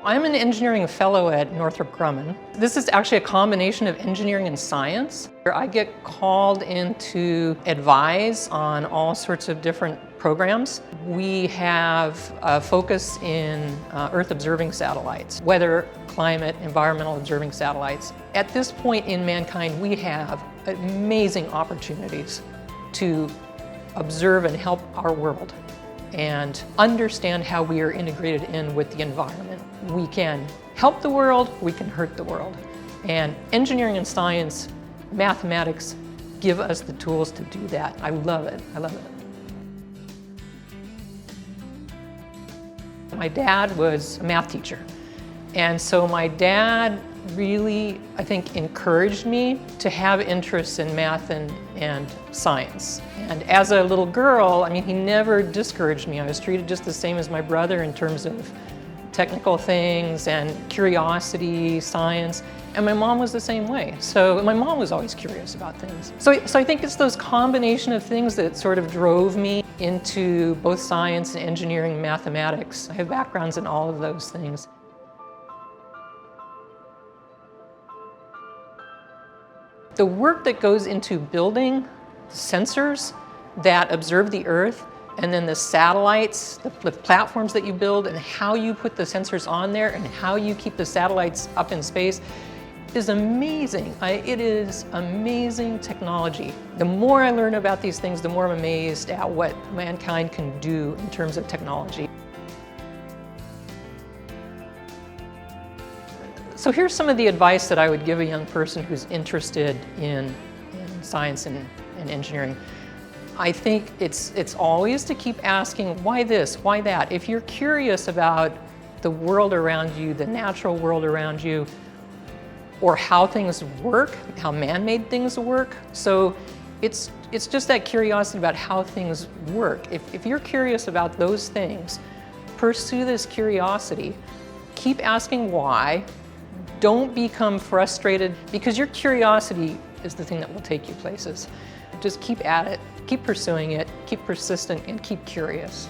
I'm an engineering fellow at Northrop Grumman. This is actually a combination of engineering and science. I get called in to advise on all sorts of different programs. We have a focus in Earth observing satellites, weather, climate, environmental observing satellites. At this point in mankind, we have amazing opportunities to observe and help our world and understand how we are integrated in with the environment. We can help the world, we can hurt the world. And engineering and science, mathematics give us the tools to do that. I love it, I love it. My dad was a math teacher. And so my dad really, I think, encouraged me to have interests in math and science. And as a little girl, I mean, he never discouraged me. I was treated just the same as my brother in terms of technical things and curiosity, science. And my mom was the same way. So my mom was always curious about things. So I think it's those combination of things that sort of drove me into both science and engineering and mathematics. I have backgrounds in all of those things. The work that goes into building sensors that observe the Earth, and then the satellites, the platforms that you build, and how you put the sensors on there, and how you keep the satellites up in space, is amazing. It is amazing technology. The more I learn about these things, the more I'm amazed at what mankind can do in terms of technology. So here's some of the advice that I would give a young person who's interested in science and engineering. I think it's always to keep asking, why this, why that? If you're curious about the world around you, the natural world around you, or how things work, how man-made things work. So it's just that curiosity about how things work. If you're curious about those things, pursue this curiosity. Keep asking why. Don't become frustrated, because your curiosity is the thing that will take you places. Just keep at it, keep pursuing it, keep persistent, and keep curious.